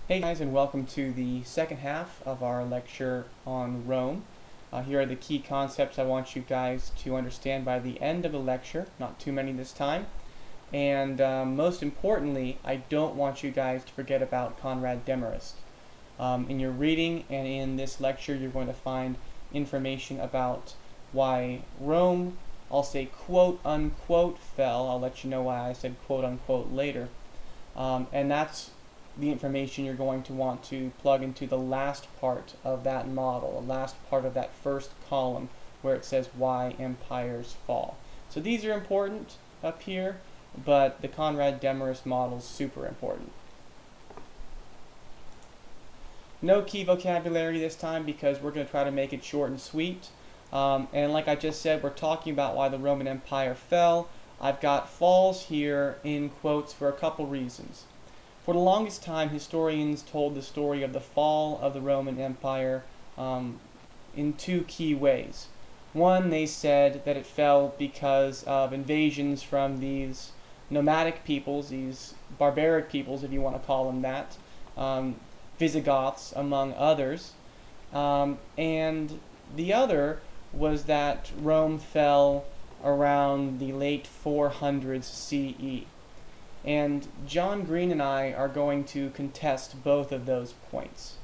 Hey guys, and welcome to the second half of our lecture on Rome. Here are the key concepts I want you guys to understand by the end of the lecture, not too many this time. And most importantly, I don't want you guys to forget about Conrad Demarest. In your reading and in this lecture, you're going to find information about why Rome, I'll say quote unquote, fell. I'll let you know why I said quote unquote later. And that's the information you're going to want to plug into the last part of that model, the last part of that first column where it says why empires fall. So these are important up here, but the Conrad Demarest model is super important. No key vocabulary this time because we're going to try to make it short and sweet. And like I just said, we're talking about why the Roman Empire fell. I've got falls here in quotes for a couple reasons. For the longest time, historians told the story of the fall of the Roman Empire in two key ways. One, they said that it fell because of invasions from these nomadic peoples, these barbaric peoples, if you want to call them that, Visigoths among others. And the other was that Rome fell around the late 400s CE. And John Green and I are going to contest both of those points.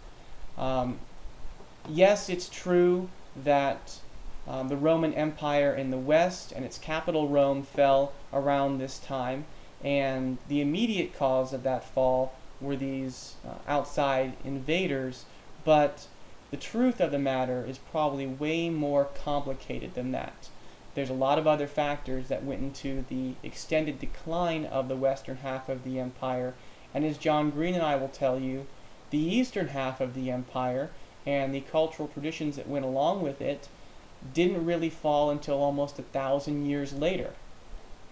Yes, it's true that the Roman Empire in the West and its capital Rome fell around this time, and the immediate cause of that fall were these outside invaders, but the truth of the matter is probably way more complicated than that. There's a lot of other factors that went into the extended decline of the western half of the empire, and as John Green and I will tell you, the eastern half of the empire and the cultural traditions that went along with it didn't really fall until almost 1,000 years later.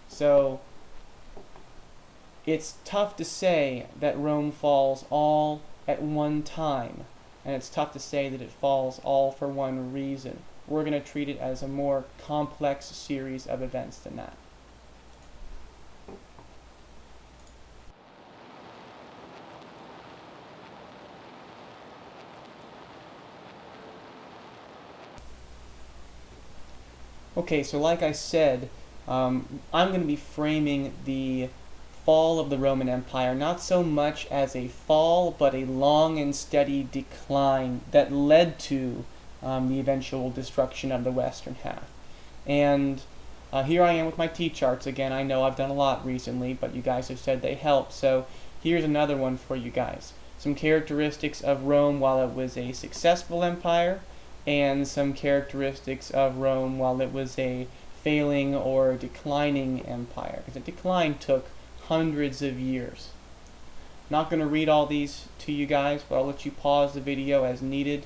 So it's tough to say that Rome falls all at one time, and it's tough to say that it falls all for one reason. We're going to treat it as a more complex series of events than that. Okay, so like I said, I'm going to be framing the fall of the Roman Empire not so much as a fall, but a long and steady decline that led to the eventual destruction of the western half. And here I am with my T-charts again. I know I've done a lot recently, but you guys have said they help, so here's another one for you guys. Some characteristics of Rome while it was a successful empire, and some characteristics of Rome while it was a failing or declining empire, because the decline took hundreds of years. Not going to read all these to you guys, but I'll let you pause the video as needed.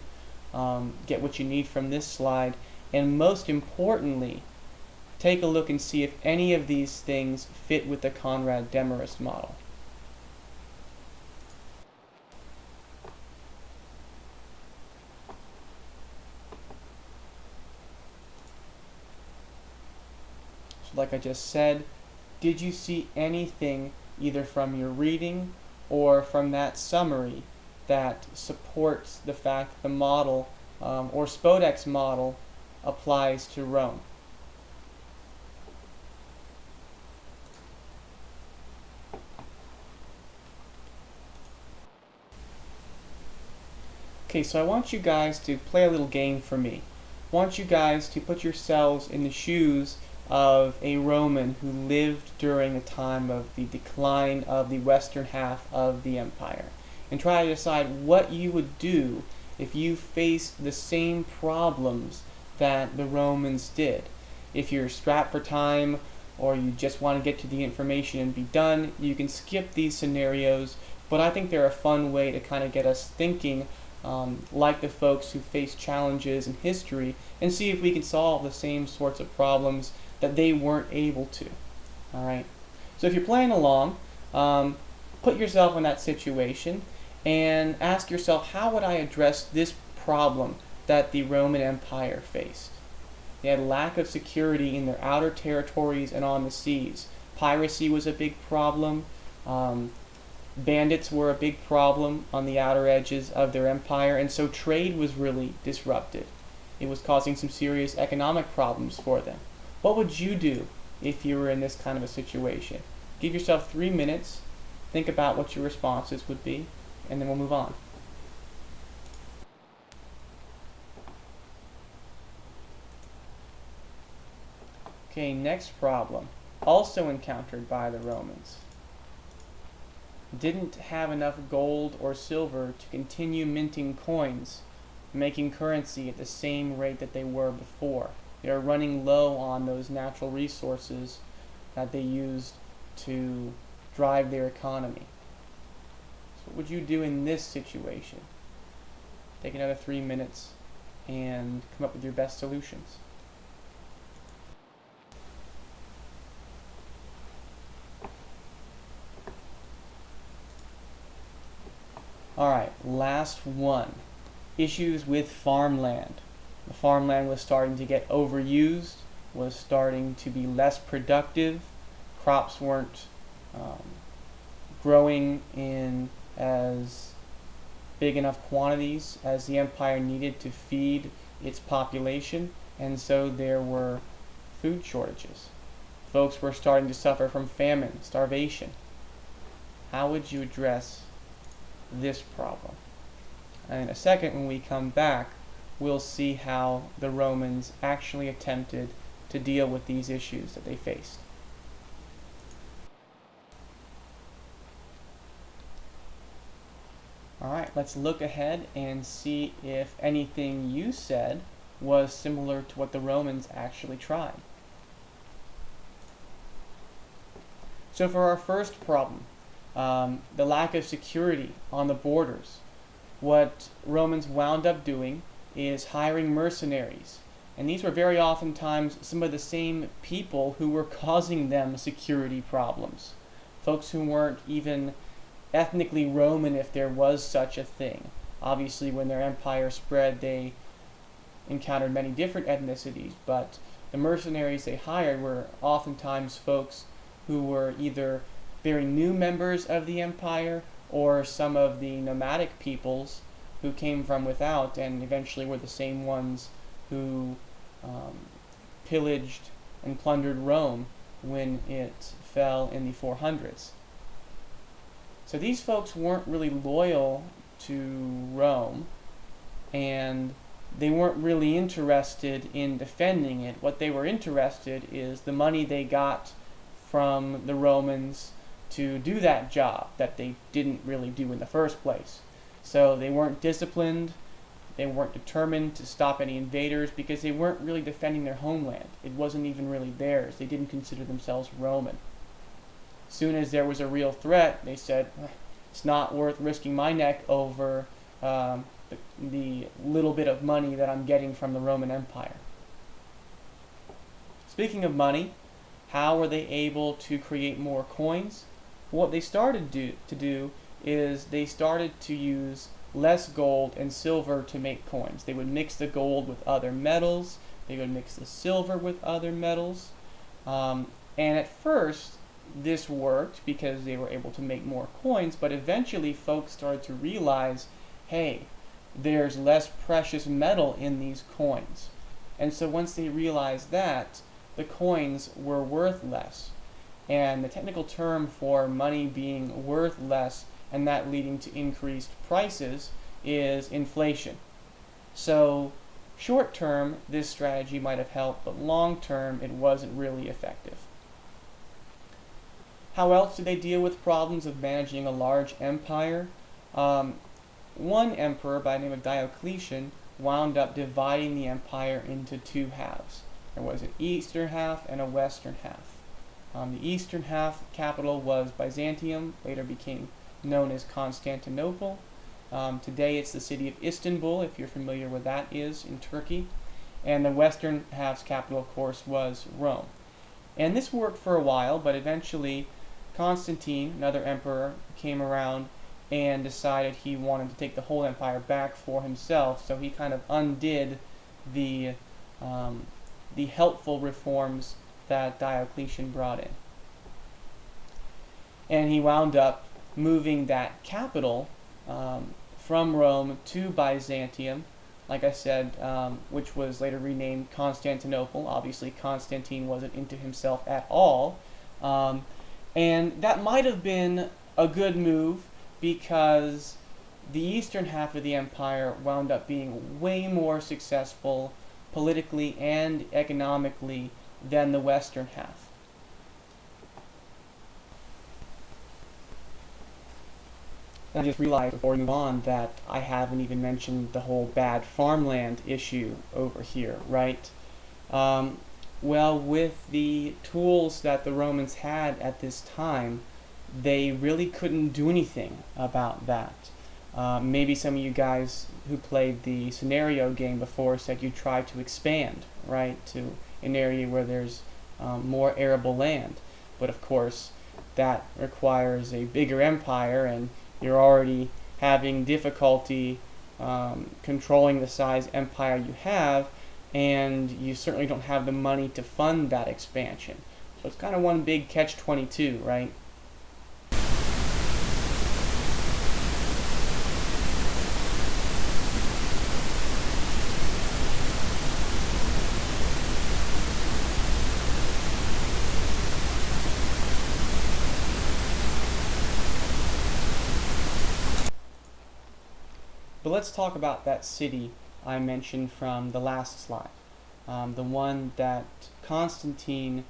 Get what you need from this slide, and most importantly, take a look and see if any of these things fit with the Conrad Demarest model. So like I just said, did you see anything either from your reading or from that summary that supports the fact that the model, or Spodek's model, applies to Rome? Okay, so I want you guys to play a little game for me. I want you guys to put yourselves in the shoes of a Roman who lived during the time of the decline of the western half of the empire, and try to decide what you would do if you faced the same problems that the Romans did. If you're strapped for time or you just want to get to the information and be done, you can skip these scenarios, but I think they're a fun way to kind of get us thinking like the folks who face challenges in history, and see if we can solve the same sorts of problems that they weren't able to. Alright, so if you're playing along, put yourself in that situation and ask yourself, how would I address this problem that the Roman Empire faced? They had lack of security in their outer territories and on the seas. Piracy was a big problem. Bandits were a big problem on the outer edges of their empire, and so trade was really disrupted. It was causing some serious economic problems for them. What would you do if you were in this kind of a situation? Give yourself 3 minutes, think about what your responses would be, and then we'll move on. Okay, next problem, also encountered by the Romans. Didn't have enough gold or silver to continue minting coins, making currency at the same rate that they were before. They are running low on those natural resources that they used to drive their economy. So what would you do in this situation? Take another 3 minutes and come up with your best solutions. Alright, last one. Issues with farmland. The farmland was starting to get overused, was starting to be less productive. Crops weren't growing in as big enough quantities as the empire needed to feed its population, and so there were food shortages. Folks were starting to suffer from famine, starvation. How would you address this problem? And in a second, when we come back, we'll see how the Romans actually attempted to deal with these issues that they faced. Alright, let's look ahead and see if anything you said was similar to what the Romans actually tried. So for our first problem, the lack of security on the borders, what Romans wound up doing is hiring mercenaries. And these were very oftentimes some of the same people who were causing them security problems. Folks who weren't even ethnically Roman, if there was such a thing. Obviously, when their empire spread, they encountered many different ethnicities, but the mercenaries they hired were oftentimes folks who were either very new members of the empire or some of the nomadic peoples who came from without and eventually were the same ones who pillaged and plundered Rome when it fell in the 400s. So these folks weren't really loyal to Rome, and they weren't really interested in defending it. What they were interested is the money they got from the Romans to do that job that they didn't really do in the first place. So they weren't disciplined, they weren't determined to stop any invaders because they weren't really defending their homeland. It wasn't even really theirs. They didn't consider themselves Roman. As soon as there was a real threat, they said, it's not worth risking my neck over the little bit of money that I'm getting from the Roman Empire. Speaking of money, how were they able to create more coins? What they started to do is they started to use less gold and silver to make coins. They would mix the gold with other metals, they would mix the silver with other metals, and at first this worked because they were able to make more coins, but eventually folks started to realize, hey, there's less precious metal in these coins. And so once they realized that, the coins were worth less. And the technical term for money being worth less and that leading to increased prices is inflation. So short term, this strategy might have helped, but long term, it wasn't really effective. How else did they deal with problems of managing a large empire? One emperor by the name of Diocletian wound up dividing the empire into two halves. There was an eastern half and a western half. The eastern half capital was Byzantium, later became known as Constantinople. Today it's the city of Istanbul, if you're familiar with that is, in Turkey. And the western half's capital, of course, was Rome. And this worked for a while, but eventually Constantine, another emperor, came around and decided he wanted to take the whole empire back for himself, so he kind of undid the helpful reforms that Diocletian brought in. And he wound up moving that capital from Rome to Byzantium, like I said, which was later renamed Constantinople. Obviously, Constantine wasn't into himself at all. And that might have been a good move because the eastern half of the empire wound up being way more successful politically and economically than the western half. And I just realized before we move on that I haven't even mentioned the whole bad farmland issue over here, right? Well, with the tools that the Romans had at this time, they really couldn't do anything about that. Maybe some of you guys who played the scenario game before said you try to expand, right, to an area where there's more arable land. But of course, that requires a bigger empire, and you're already having difficulty controlling the size empire you have, and you certainly don't have the money to fund that expansion. So it's kind of one big catch-22, right? But let's talk about that city I mentioned from the last slide, the one that Constantine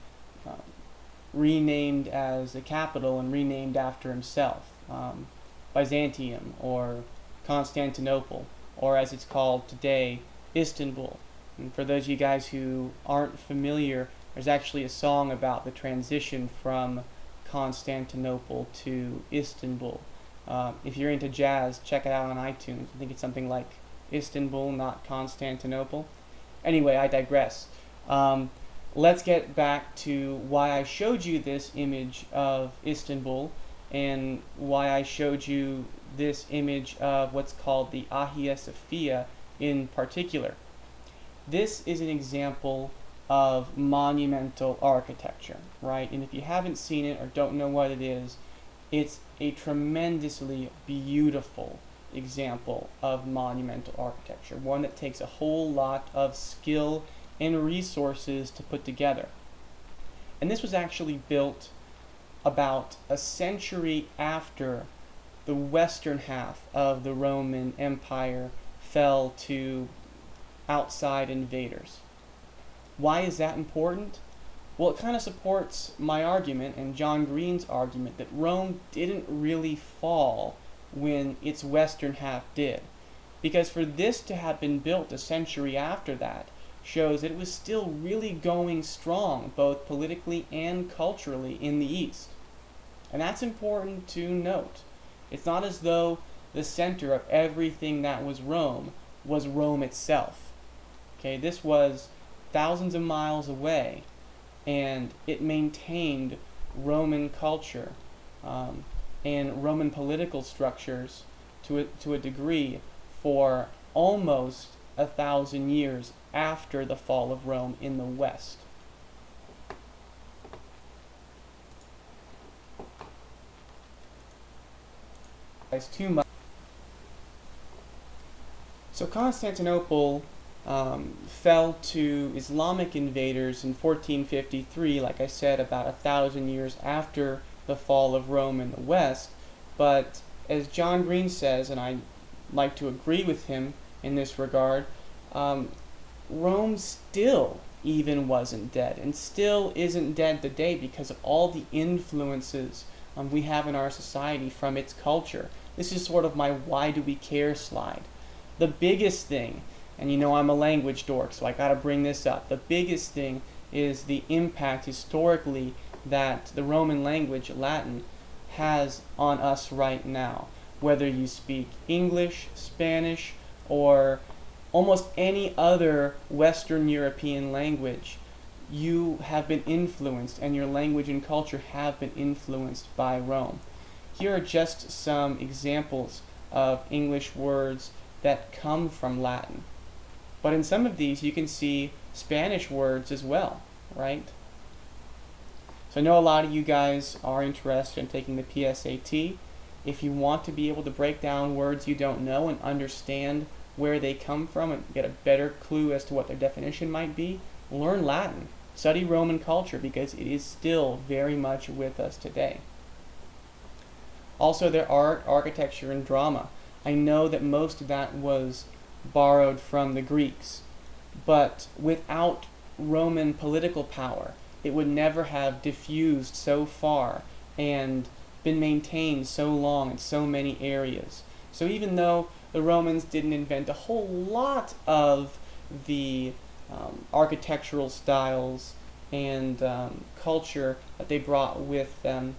renamed as the capital and renamed after himself, Byzantium or Constantinople, or as it's called today, Istanbul. And for those of you guys who aren't familiar, there's actually a song about the transition from Constantinople to Istanbul. If you're into jazz, check it out on iTunes. I think it's something like Istanbul, not Constantinople. Anyway, I digress. Let's get back to why I showed you this image of Istanbul and why I showed you this image of what's called the Hagia Sophia in particular. This is an example of monumental architecture, right? And if you haven't seen it or don't know what it is, it's a tremendously beautiful example of monumental architecture, one that takes a whole lot of skill and resources to put together. And this was actually built about a century after the western half of the Roman Empire fell to outside invaders. Why is that important? Well, it kind of supports my argument and John Green's argument that Rome didn't really fall when its western half did. Because for this to have been built a century after that shows that it was still really going strong, both politically and culturally, in the East. And that's important to note. It's not as though the center of everything that was Rome itself. Okay, this was thousands of miles away, and it maintained Roman culture and Roman political structures to a degree for almost 1,000 years after the fall of Rome in the West. Too much. So Constantinople fell to Islamic invaders in 1453, like I said, about 1,000 years after the fall of Rome in the West. But as John Green says, and I like to agree with him in this regard, Rome still even wasn't dead, and still isn't dead today because of all the influences we have in our society from its culture. This is sort of my why do we care slide. The biggest thing, and you know I'm a language dork, so I gotta bring this up, the biggest thing is the impact historically that the Roman language, Latin, has on us right now. Whether you speak English, Spanish, or almost any other Western European language, you have been influenced, and your language and culture have been influenced by Rome. Here are just some examples of English words that come from Latin. But in some of these you can see Spanish words as well, right? So I know a lot of you guys are interested in taking the PSAT, If you want to be able to break down words you don't know and understand where they come from and get a better clue as to what their definition might be, learn Latin. Study Roman culture because it is still very much with us today. Also, their art, architecture, and drama. I know that most of that was borrowed from the Greeks, but without Roman political power, it would never have diffused so far and been maintained so long in so many areas. So even though the Romans didn't invent a whole lot of the architectural styles and culture that they brought with them,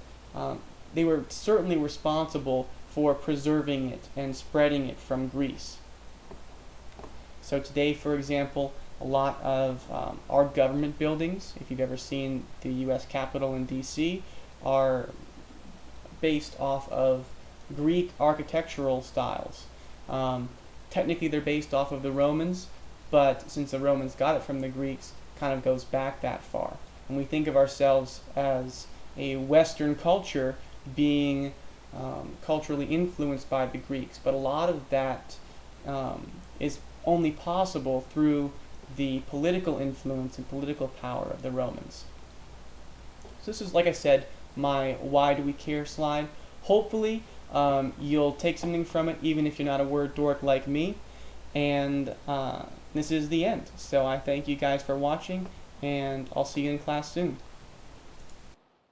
they were certainly responsible for preserving it and spreading it from Greece. So today, for example, a lot of our government buildings, if you've ever seen the U.S. Capitol in D.C., are based off of Greek architectural styles. Technically, they're based off of the Romans, but since the Romans got it from the Greeks, kind of goes back that far. And we think of ourselves as a Western culture being culturally influenced by the Greeks, but a lot of that is only possible through the political influence and political power of the Romans. So this is, like I said, my why do we care slide. Hopefully you'll take something from it, even if you're not a word dork like me. And this is the end. So I thank you guys for watching, and I'll see you in class soon.